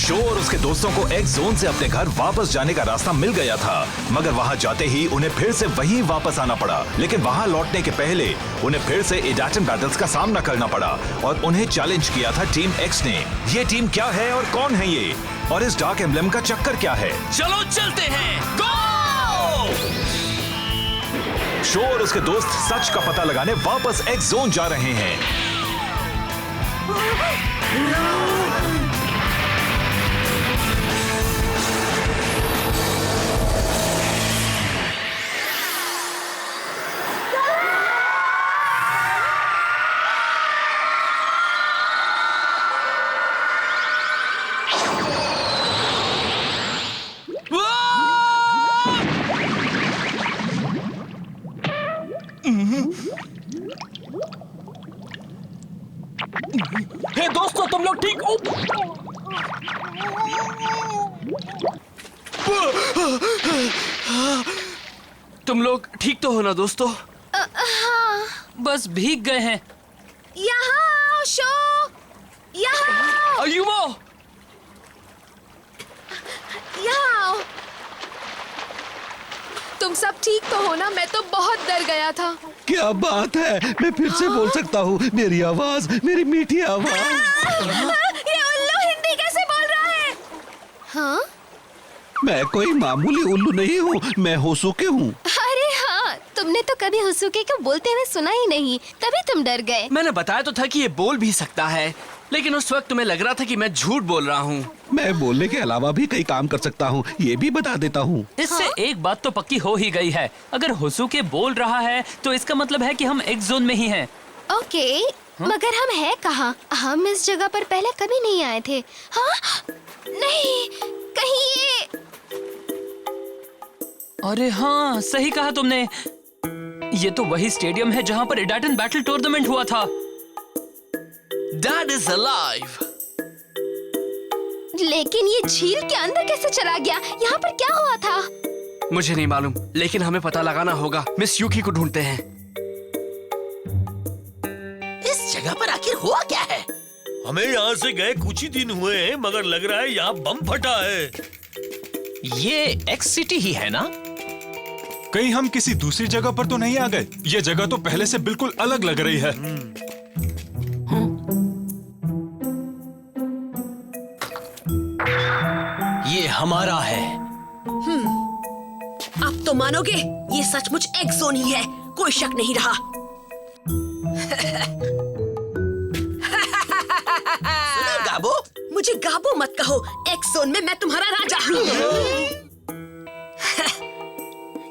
Show और उसके दोस्तों को एक्स जोन से अपने घर वापस जाने का रास्ता मिल गया था, मगर वहां जाते ही उन्हें फिर से वहीं वापस आना पड़ा। लेकिन वहां लौटने के पहले उन्हें फिर से इडाटन बैटल्स का सामना करना पड़ा और उन्हें चैलेंज किया था टीम एक्स ने। ये टीम क्या है और कौन है ये, और इस डार्क एम्ब्लेम का चक्कर क्या है? चलो चलते हैं, गो! शो और उसके दोस्त सच का पता लगाने वापस एक्स जोन जा रहे हैं। हे दोस्तों, तुम लोग ठीक हो? तुम लोग ठीक तो हो ना दोस्तों? हाँ। बस भीग गए हैं। यहाँ आओ शो, यहाँ आओ। अयुमो! यहाँ आओ। तुम सब ठीक तो हो ना? मैं तो बहुत डर गया था। क्या बात है, मैं फिर से बोल सकता हूँ। मेरी आवाज, मेरी मीठी आवाज। ये उल्लू हिंदी कैसे बोल रहा है? हाँ? मैं कोई मामूली उल्लू नहीं हूँ, मैं होसुके हूँ। अरे हाँ, तुमने तो कभी हुसुके को बोलते हुए सुना ही नहीं, तभी तुम डर गए। मैंने बताया तो था कि ये बोल भी सकता है, लेकिन उस वक्त तुम्हें लग रहा था कि मैं झूठ बोल रहा हूँ। मैं बोलने के अलावा भी कई काम कर सकता हूँ, ये भी बता देता हूँ। इससे एक बात तो पक्की हो ही गई है, अगर होसुके बोल रहा है तो इसका मतलब है कि हम एक्स जोन में ही हैं। ओके, मगर हम हैं कहाँ? हम इस जगह पर पहले कभी नहीं आए थे। हाँ? नहीं, कहीं ये... अरे हाँ, सही कहा तुमने। ये तो वही स्टेडियम है जहाँ पर इडाटन बैटल टूर्नामेंट हुआ था। Dad is alive. लेकिन ये झील के अंदर कैसे चला गया? यहाँ पर क्या हुआ था? मुझे नहीं मालूम, लेकिन हमें पता लगाना होगा। मिस यूकी को ढूंढते हैं। इस जगह पर आखिर हुआ क्या है? हमें यहाँ से गए कुछ ही दिन हुए हैं, मगर लग रहा है यहाँ बम फटा है। ये एक्स सिटी ही है ना? कहीं हम किसी दूसरी जगह पर तो नहीं आ गए? ये जगह तो पहले से बिल्कुल अलग लग रही है। ये हमारा है। अब तो मानोगे, ये सचमुच एक्स जोन ही है, कोई शक नहीं रहा। गाबो, मुझे गाबो मत कहो, एक्स जोन में मैं तुम्हारा राजा हूँ।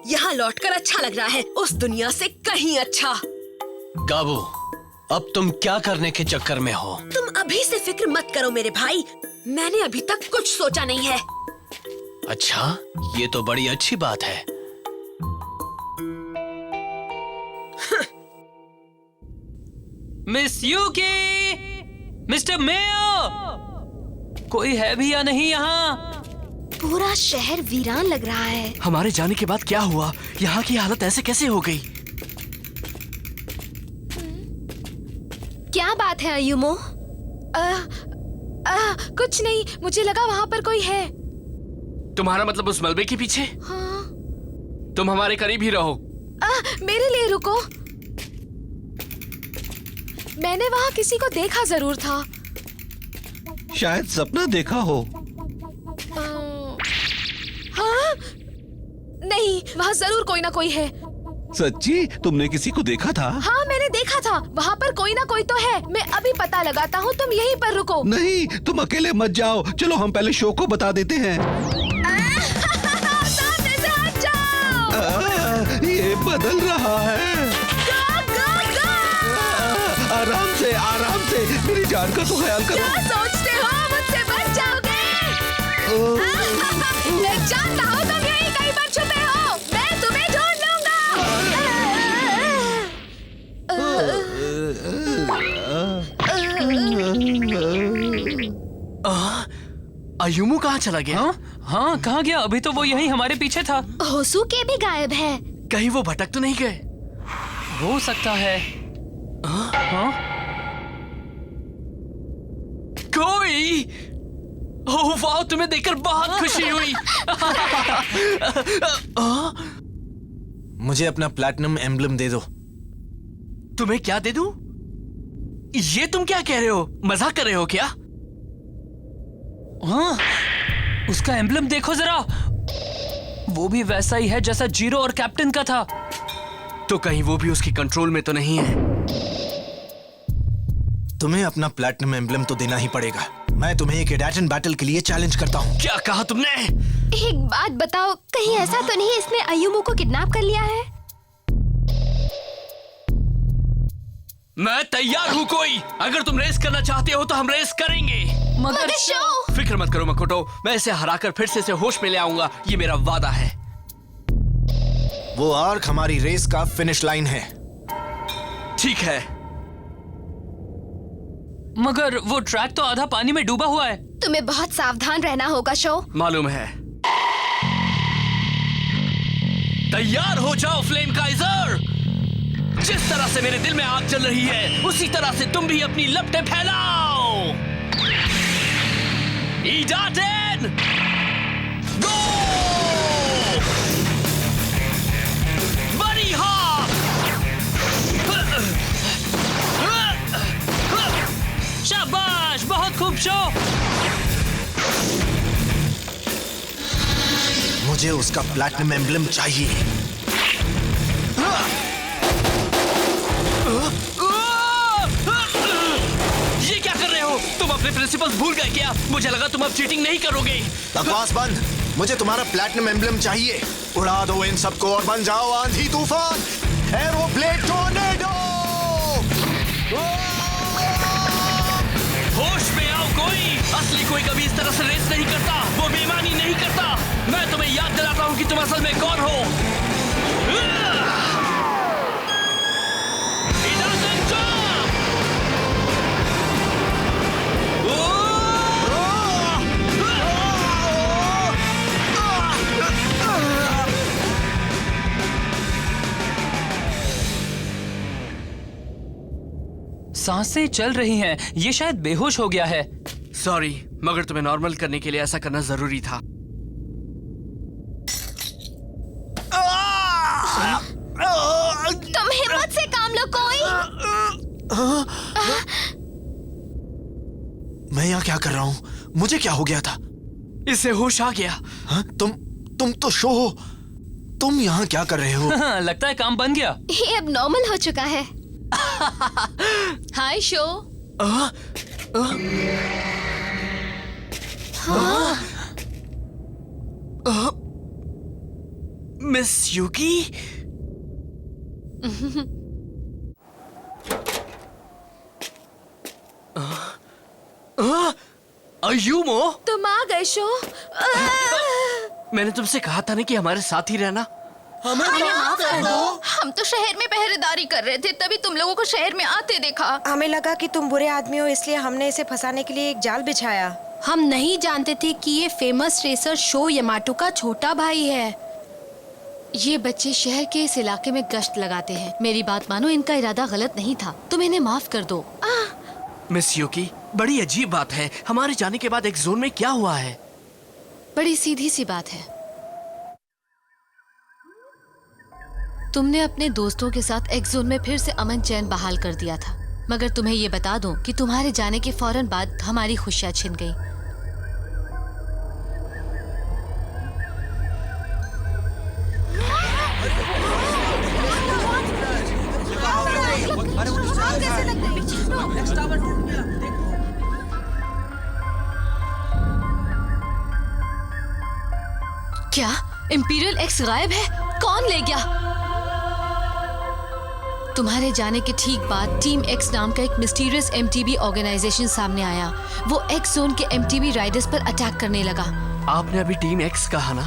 यहाँ लौटकर अच्छा लग रहा है, उस दुनिया से कहीं अच्छा। गाबो, अब तुम क्या करने के चक्कर में हो? तुम अभी से फिक्र मत करो मेरे भाई, मैंने अभी तक कुछ सोचा नहीं है। अच्छा, ये तो बड़ी अच्छी बात है। मिस यूकी, मिस्टर मेयो, कोई है भी या नहीं यहाँ? पूरा शहर वीरान लग रहा है। हमारे जाने के बाद क्या हुआ? यहाँ की हालत ऐसे कैसे हो गई? क्या बात है अयुमो? कुछ नहीं, मुझे लगा वहाँ पर कोई है। तुम्हारा मतलब उस मलबे के पीछे? हाँ? तुम हमारे करीब ही रहो। मेरे लिए रुको। मैंने वहाँ किसी को देखा जरूर था। शायद सपना देखा हो। हाँ? नहीं, वहाँ जरूर कोई ना कोई है। सच्ची? तुमने किसी को देखा था? हाँ, मैंने देखा था। वहाँ पर कोई ना कोई तो है। मैं अभी पता लगाता हूँ, तुम यहीं पर रुको। नहीं, तुम अकेले मत जाओ। चलो हम पहले शो को बता देते हैं। सामने से हट जाओ। ये बदल रहा है। गो, गो, गो। आराम से, मेरी जान का तो ख्याल करो। क्या सोचते हो, मुझसे बच जाओगे? मैं जानता हूँ तुम यहीं कहीं पर छुपे हो। मैं तुम्हें ढूंढ लूंगा। अयुमू कहाँ चला गया? हाँ, कहाँ गया? अभी तो वो यहीं हमारे पीछे था। होसुके भी गायब है। कहीं वो भटक तो नहीं गए? हो सकता है। हाँ? कोई? ओह वाह, तुम्हें देखकर बहुत खुशी हुई। मुझे अपना प्लैटिनम एम्बलम दे दो। तुम्हें क्या दे दूं? ये तुम क्या कह रहे हो? मजाक कर रहे हो क्या? हाँ, उसका एम्बलम देखो जरा, वो भी वैसा ही है जैसा जीरो और कैप्टन का था। तो कहीं वो भी उसकी कंट्रोल में तो नहीं है? तुम्हें अपना प्लैटिनम एम्बलम तो देना ही पड़ेगा। मैं तुम्हें एक एडाटन बैटल के लिए चैलेंज करता हूँ। क्या कहा तुमने? एक बात बताओ, कहीं ऐसा तो नहीं इसने अयुमू को किडनैप कर लिया है? मैं तैयार हूँ कोई। अगर तुम रेस करना चाहते हो तो हम रेस करेंगे। मगर शो! फिक्र मत करो मकोटो, मैं इसे हराकर फिर से इसे होश में ले आऊंगा, ये मेरा वादा है। वो आर्क हमारी रेस का फिनिश लाइन है। ठीक है। मगर वो ट्रैक तो आधा पानी में डूबा हुआ है। तुम्हें बहुत सावधान रहना होगा शो। मालूम है। तैयार हो जाओ फ्लेम काइजर। जिस तरह से मेरे दिल में आग जल रही है, उसी तरह से तुम भी अपनी लपटें फैलाओ। इडाटन गो! बड़ी हाथ! शाबाश, बहुत खूब शो। मुझे उसका प्लैटिनम एम्बलम चाहिए। ये क्या कर रहे हो? तुम अपने प्रिंसिपल्स भूल गए क्या? मुझे लगा तुम अब चीटिंग नहीं करोगे। बकवास बंद। मुझे तुम्हारा प्लैटिनम एम्बलम चाहिए। उड़ा दो इन सबको और बन जाओ आंधी तूफान, एरोब्लेड टोर्नेडो। होश में आओ कोई। असली कोई कभी इस तरह से रेस नहीं करता, वो बेईमानी नहीं करता। मैं तुम्हें याद दिलाता हूँ कि तुम असल में कौन हो। सांसें चल रही हैं, ये शायद बेहोश हो गया है। सॉरी, मगर तुम्हें नॉर्मल करने के लिए ऐसा करना जरूरी था। तुम हिम्मत से काम लो कोई। मैं यहाँ क्या कर रहा हूँ? मुझे क्या हो गया था? इसे होश आ गया। हाँ? तुम तो शो हो। तुम यहाँ क्या कर रहे हो? लगता है काम बन गया। ये अब नॉर्मल हो चुका है। हाय शो। Miss Yuki? अयुमो? तुम आ गए शो। मैंने तुमसे कहा था ना कि हमारे साथ ही रहना। हमें माफ कर दो। हम तो शहर में पहरेदारी कर रहे थे, तभी तुम लोगों को शहर में आते देखा। हमें लगा कि तुम बुरे आदमी हो, इसलिए हमने इसे फंसाने के लिए एक जाल बिछाया। हम नहीं जानते थे कि ये फेमस रेसर शो यामाटो का छोटा भाई है। ये बच्चे शहर के इस इलाके में गश्त लगाते हैं। मेरी बात मानो, इनका इरादा गलत नहीं था। तुम इन्हें माफ कर दो। मिस युकी, बड़ी अजीब बात है, हमारे जाने के बाद एक जोन में क्या हुआ है? बड़ी सीधी सी बात है। तुमने अपने दोस्तों के साथ एक्स जोन में फिर से अमन चैन बहाल कर दिया था, मगर तुम्हें ये बता दूं कि तुम्हारे जाने के फौरन बाद हमारी खुशियां छिन गई। क्या इंपीरियल एक्स गायब है? कौन ले गया? तुम्हारे जाने के ठीक बाद टीम एक्स नाम का एक मिस्टीरियस एमटीबी ऑर्गेनाइजेशन सामने आया। वो एक्स जोन के एमटीबी राइडर्स पर अटैक करने लगा। आपने अभी टीम एक्स कहा ना?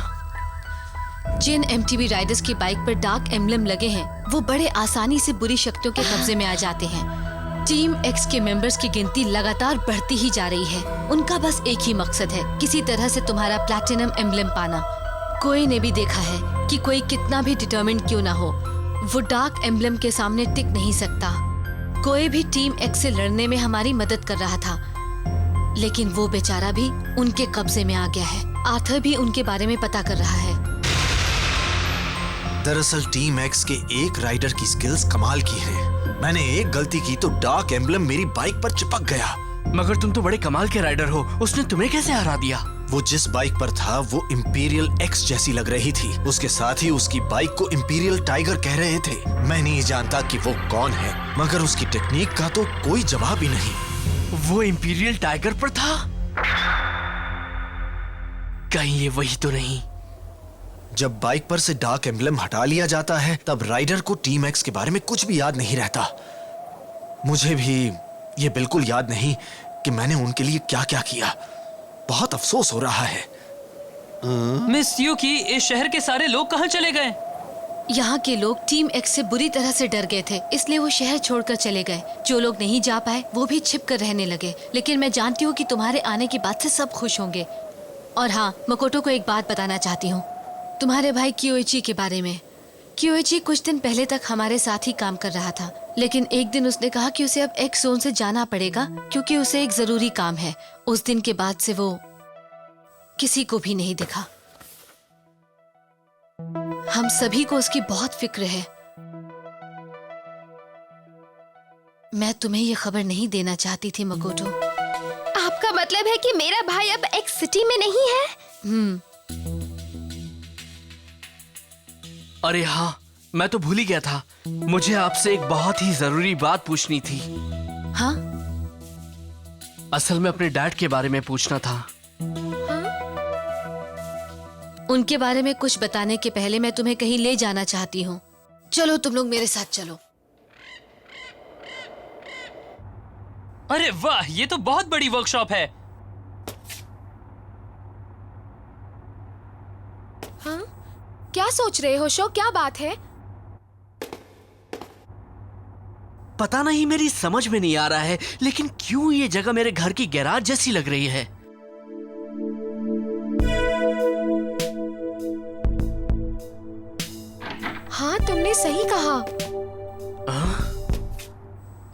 जिन एमटीबी राइडर्स की बाइक पर डार्क एम्बलम लगे हैं, वो बड़े आसानी से बुरी शक्तियों के कब्जे में आ जाते हैं। टीम एक्स के मेंबर्स की गिनती लगातार बढ़ती ही जा रही है। उनका बस एक ही मकसद है, किसी तरह से तुम्हारा प्लैटिनम एम्बलम पाना। कोई ने भी देखा है कि कोई कितना भी डिटर्मिन्ड क्यों ना हो, वो डार्क एम्बलम के सामने टिक नहीं सकता। कोई भी टीम एक्स से लड़ने में हमारी मदद कर रहा था, लेकिन वो बेचारा भी उनके कब्जे में आ गया है। आर्थर भी उनके बारे में पता कर रहा है। दरअसल टीम एक्स के एक राइडर की स्किल्स कमाल की हैं। मैंने एक गलती की तो डार्क एम्बलम मेरी बाइक पर चिपक गया। मगर तुम तो बड़े कमाल के राइडर हो, उसने तुम्हें कैसे हरा दिया? वो जिस बाइक पर था वो इंपीरियल एक्स जैसी लग रही थी। उसके साथ ही उसकी बाइक को इंपीरियल टाइगर कह रहे थे। मैं नहीं जानता कि वो कौन है, मगर उसकी टेक्निक का तो कोई जवाब ही नहीं। वो इंपीरियल टाइगर पर था? कहीं ये वही तो नहीं? जब बाइक पर से डार्क एम्बलम हटा लिया जाता है तब राइडर को टीम एक्स के बारे में कुछ भी याद नहीं रहता। मुझे भी ये बिल्कुल याद नहीं कि मैंने उनके लिए क्या क्या किया। बहुत अफसोस हो रहा है। मिस यूकी, इस शहर के सारे लोग कहाँ चले गए? यहाँ के लोग टीम एक्स से बुरी तरह से डर गए थे, इसलिए वो शहर छोड़कर चले गए। जो लोग नहीं जा पाए वो भी छिप कर रहने लगे। लेकिन मैं जानती हूँ कि तुम्हारे आने की बात से सब खुश होंगे। और हाँ, मकोटो को एक बात बताना चाहती हूँ, तुम्हारे भाई कियोइची के बारे में। कियोइची कुछ दिन पहले तक हमारे साथ ही काम कर रहा था, लेकिन एक दिन उसने कहा कि उसे अब एक्स जोन से जाना पड़ेगा क्योंकि उसे एक जरूरी काम है। उस दिन के बाद से वो किसी को भी नहीं दिखा। हम सभी को उसकी बहुत फिक्र है। मैं तुम्हें ये खबर नहीं देना चाहती थी मकोटो। आपका मतलब है कि मेरा भाई अब एक्स सिटी में नहीं है? अरे हाँ, मैं तो भूल ही गया था। मुझे आपसे एक बहुत ही जरूरी बात पूछनी थी। हाँ? असल में अपने डैड के बारे में पूछना था। उनके बारे में कुछ बताने के पहले मैं तुम्हें कहीं ले जाना चाहती हूँ। चलो तुम लोग मेरे साथ चलो। अरे वाह, ये तो बहुत बड़ी वर्कशॉप है। हाँ? क्या सोच रहे हो शो? क्या बात है? पता नहीं, मेरी समझ में नहीं आ रहा है, लेकिन क्यों ये जगह मेरे घर की गैराज जैसी लग रही है। हाँ, तुमने सही कहा।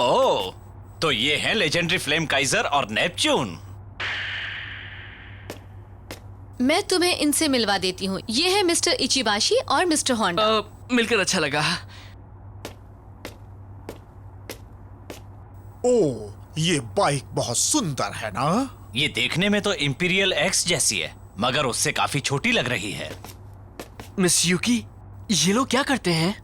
ओह, तो ये हैं लेजेंडरी फ्लेम काइजर और नेपच्यून। मैं तुम्हें इनसे मिलवा देती हूँ। ये है मिस्टर इचिबाशी और मिस्टर होंडा। मिलकर अच्छा लगा। ओह, ये बाइक बहुत सुंदर है ना? ये देखने में तो इंपीरियल एक्स जैसी है, मगर उससे काफी छोटी लग रही है। मिस यूकी, ये लोग क्या करते हैं?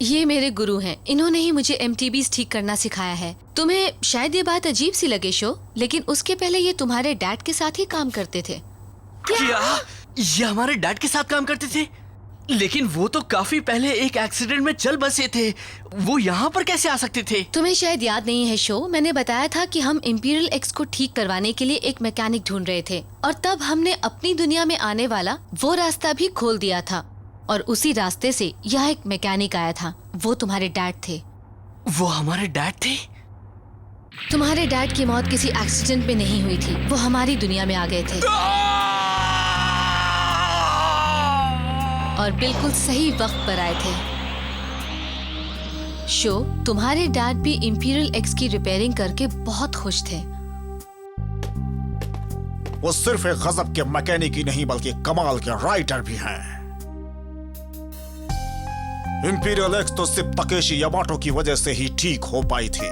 ये मेरे गुरु हैं। इन्होंने ही मुझे एमटीबीज ठीक करना सिखाया है। तुम्हें शायद ये बात अजीब सी लगे शो, लेकिन उसके पहले ये तुम्हारे डैड के साथ ही काम करते थे। क्या? ये हमारे डैड के साथ काम करते थे? लेकिन वो तो काफी पहले एक एक्सीडेंट में चल बसे थे। वो यहाँ पर कैसे आ सकते थे? तुम्हें शायद याद नहीं है शो, मैंने बताया था कि हम इंपीरियल एक्स को ठीक करवाने के लिए एक मैकेनिक ढूंढ रहे थे, और तब हमने अपनी दुनिया में आने वाला वो रास्ता भी खोल दिया था। और उसी रास्ते से यहाँ एक मैकेनिक आया था। वो तुम्हारे डैड थे। वो हमारे डैड थे? तुम्हारे डैड की मौत किसी एक्सीडेंट में नहीं हुई थी, वो हमारी दुनिया में आ गए थे और बिल्कुल सही वक्त पर आए थे। शो, तुम्हारे डैड भी इंपीरियल एक्स की रिपेयरिंग करके बहुत खुश थे। वो सिर्फ एक गजब के मैकेनिक ही नहीं बल्कि कमाल के राइटर भी हैं। इंपीरियल एक्स तो सिर्फ तकेशी यामाटो की वजह से ही ठीक हो पाई थी।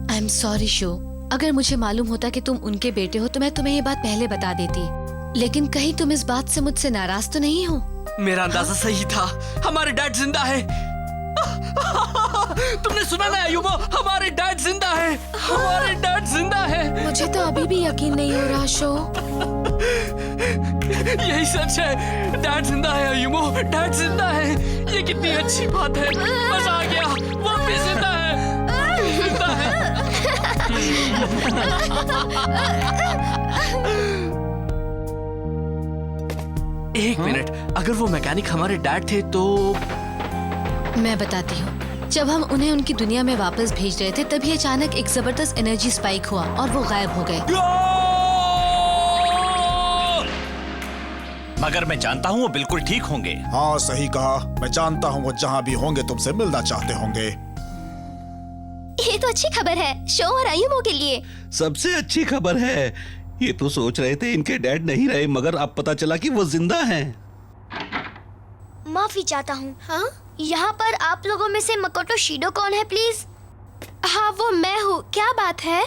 आई एम सॉरी शो, अगर मुझे मालूम होता कि तुम उनके बेटे हो तो मैं तुम्हें ये बात पहले बता देती। लेकिन कहीं तुम इस बात से मुझसे नाराज तो नहीं हो? मेरा अंदाजा सही था, हमारे डैड जिंदा है। तुमने सुना ना अयुमो, हमारे डैड जिंदा है। हमारे डैड जिंदा है। मुझे तो अभी भी यकीन नहीं हो रहा शो। यही सच है, डैड जिंदा है अयुमो, डैड जिंदा है। ये कितनी अच्छी बात है, मजा आ गया। वो भी जिंदा है, जिंदा है। एक मिनट, अगर वो मैकेनिक हमारे डैड थे तो मैं बताती हूँ। जब हम उन्हें उनकी दुनिया में वापस भेज रहे थे तभी अचानक एक जबरदस्त एनर्जी स्पाइक हुआ और वो गायब हो गए। मगर मैं जानता हूँ वो बिल्कुल ठीक होंगे। हाँ, सही कहा। मैं जानता हूँ वो जहाँ भी होंगे तुमसे मिलना चाहते होंगे। ये तो अच्छी खबर है शो और आयुमो के लिए। सबसे अच्छी खबर है। ये तो सोच रहे थे इनके डैड नहीं रहे, मगर अब पता चला कि वो जिंदा हैं। माफी चाहता हूँ। हाँ? यहाँ पर आप लोगों में से मकोटो शिडो कौन है प्लीज? हाँ वो मैं हूँ। क्या बात है?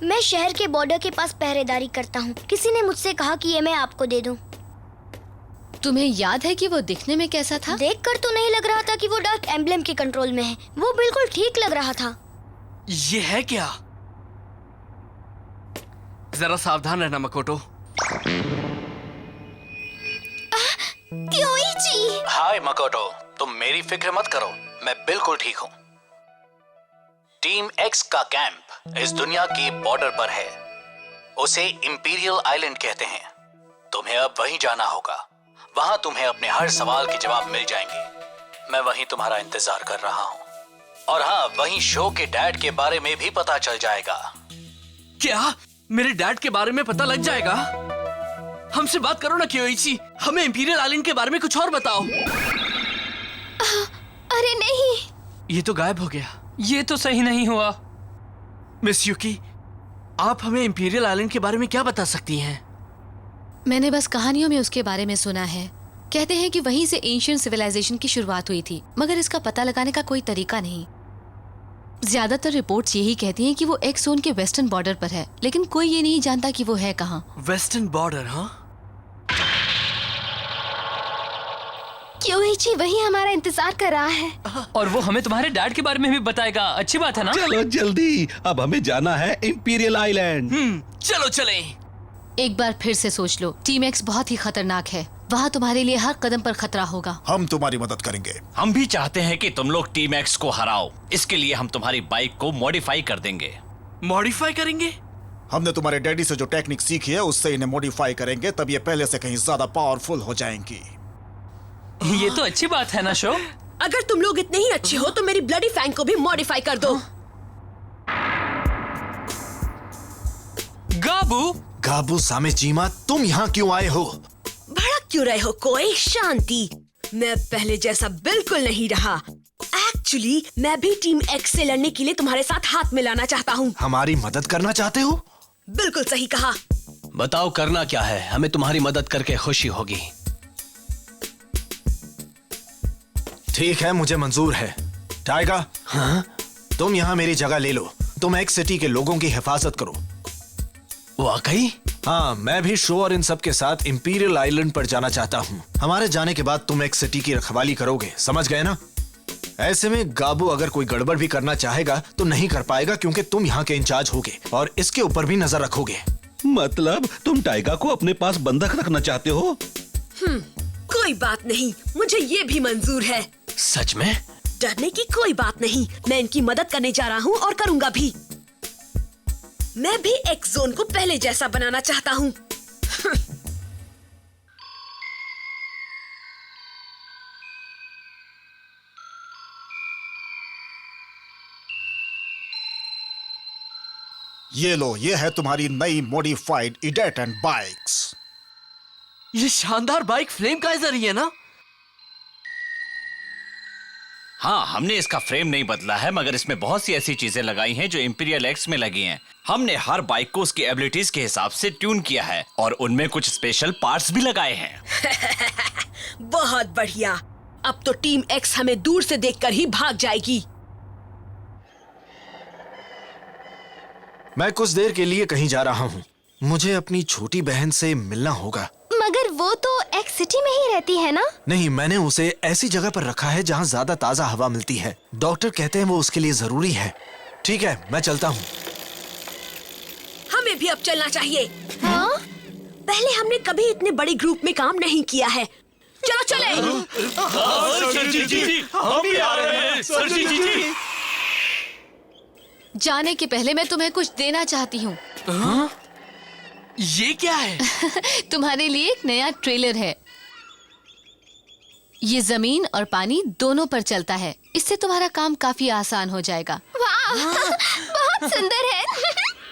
मैं शहर के बॉर्डर के पास पहरेदारी करता हूँ। किसी ने मुझसे कहा कि ये मैं आपको दे दूँ। तुम्हें याद है कि वो दिखने में कैसा था? देखकर तो नहीं लग रहा था कि वो डार्क एम्बलम के कंट्रोल में है। वो बिल्कुल ठीक लग रहा था। ये है क्या? जरा सावधान रहना मकोटो। क्योइची! हाय मकोटो, तुम मेरी फिक्र मत करो, मैं बिल्कुल ठीक हूँ। टीम एक्स का कैंप इस दुनिया की बॉर्डर पर है। उसे इंपीरियल आइलैंड कहते हैं। तुम्हें अब वहीं जाना होगा। वहां तुम्हें अपने हर सवाल के जवाब मिल जाएंगे। मैं वहीं तुम्हारा इंतजार कर रहा हूँ। और हाँ, वहीं शो के डैड के बारे में भी पता चल जाएगा। क्या मेरे डैड के बारे में पता लग जाएगा? हमसे बात करो ना क्योइची, हमें इंपीरियल आइलैंड के बारे में कुछ और बताओ। अरे नहीं, ये तो गायब हो गया। ये तो सही नहीं हुआ। मिस युकी, आप हमें इंपीरियल आइलैंड के बारे में क्या बता सकती हैं? मैंने बस कहानियों में उसके बारे में सुना है। कहते हैं कि वहीं से एंशिएंट सिविलाइजेशन की शुरुआत हुई थी, मगर इसका पता लगाने का कोई तरीका नहीं। ज्यादातर रिपोर्ट्स यही कहती हैं कि वो एक्स जोन के वेस्टर्न बॉर्डर पर है, लेकिन कोई ये नहीं जानता कि वो है कहाँ। Western border? हाँ, क्योइची वही हमारा इंतजार कर रहा है। और वो हमें तुम्हारे डैड के बारे में भी बताएगा। अच्छी बात है ना? चलो जल्दी, अब हमें जाना है इंपीरियल आइलैंड। चलो चलें। एक बार फिर से सोच लो, टीम एक्स बहुत ही खतरनाक है। वहाँ तुम्हारे लिए हर कदम पर खतरा होगा। हम तुम्हारी मदद करेंगे। हम भी चाहते हैं कि तुम लोग टीम एक्स को हराओ। इसके लिए हम तुम्हारी बाइक को मॉडिफाई कर देंगे। मॉडिफाई करेंगे? हमने तुम्हारे डैडी से जो टेक्निक सीखी है उससे इन्हें मॉडिफाई करेंगे, तब ये पहले से कहीं ज्यादा पावरफुल हो जाएंगी। ये तो अच्छी बात है ना शो? अगर तुम लोग इतने ही अच्छे हो तो मेरी ब्लडी फैंग को भी मॉडिफाई कर दो। गाबू! गाबू सामेजीमा, तुम यहाँ क्यों आए हो? भड़क क्यों रहे हो? कोई शांति। मैं पहले जैसा बिल्कुल नहीं रहा। एक्चुअली मैं भी टीम एक्स से लड़ने के लिए तुम्हारे साथ हाथ मिलाना चाहता हूँ। हमारी मदद करना चाहते हो? बिल्कुल सही कहा। बताओ करना क्या है, हमें तुम्हारी मदद करके खुशी होगी। ठीक है, मुझे मंजूर है। टाइगा, हाँ? तुम यहाँ मेरी जगह ले लो। तुम एक्स सिटी के लोगों की हिफाजत करो। वाकई? हाँ, मैं भी शो और इन सब के साथ इंपीरियल आइलैंड पर जाना चाहता हूँ। हमारे जाने के बाद तुम एक्स सिटी की रखवाली करोगे, समझ गए ना? ऐसे में गाबू अगर कोई गड़बड़ भी करना चाहेगा तो नहीं कर पाएगा, क्योंकि तुम यहाँ के इंचार्ज होगे और इसके ऊपर भी नजर रखोगे। मतलब तुम टाइगा को अपने पास बंधक रखना चाहते हो? कोई बात नहीं, मुझे ये भी मंजूर है। सच में? डरने की कोई बात नहीं। मैं इनकी मदद करने जा रहा हूँ और करूँगा भी। मैं भी एक्स जोन को पहले जैसा बनाना चाहता हूँ। ये लो, ये है तुम्हारी नई मॉडिफाइड इडेट एंड बाइक्स। ये शानदार बाइक फ्लेम काइजर ही है ना? हाँ, हमने इसका फ्रेम नहीं बदला है, मगर इसमें बहुत सी ऐसी चीजें लगाई हैं जो इंपीरियल एक्स में लगी हैं। हमने हर बाइक को उसकी एबिलिटीज के हिसाब से ट्यून किया है और उनमें कुछ स्पेशल पार्ट्स भी लगाए हैं। बहुत बढ़िया। अब तो टीम एक्स हमें दूर से देखकर ही भाग जाएगी। मैं कुछ देर के लिए कहीं जा रहा हूँ। मुझे अपनी छोटी बहन से मिलना होगा। मगर वो तो एक्स सिटी में ही रहती है ना? नहीं, मैंने उसे ऐसी जगह पर रखा है जहाँ ज्यादा ताजा हवा मिलती है। डॉक्टर कहते हैं वो उसके लिए जरूरी है। ठीक है, मैं चलता हूँ। हमें भी अब चलना चाहिए। हाँ? पहले हमने कभी इतने बड़े ग्रुप में काम नहीं किया है। चलो चले। हम भी आ रहे हैं। सर जी। जाने के पहले मैं तुम्हें कुछ देना चाहती हूँ। ये क्या है? तुम्हारे लिए एक नया ट्रेलर है। ये जमीन और पानी दोनों पर चलता है। इससे तुम्हारा काम काफी आसान हो जाएगा। वाह, बहुत सुंदर है।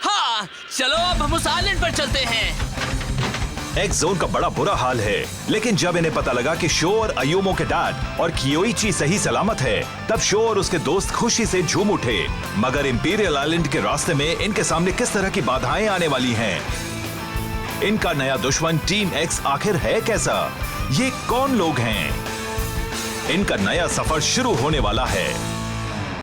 हाँ, चलो अब हम उस आइलैंड पर चलते हैं। एक्स जोन का बड़ा बुरा हाल है। लेकिन जब इन्हें पता लगा कि शो और अयूमो के डैड और कियोइची सही सलामत है, तब शो और उसके दोस्त खुशी से झूम उठे। मगर इंपीरियल आइलैंड के रास्ते में इनके सामने किस तरह की बाधाएं आने वाली हैं? इनका नया दुश्मन टीम एक्स आखिर है कैसा? ये कौन लोग हैं? इनका नया सफर शुरू होने वाला है।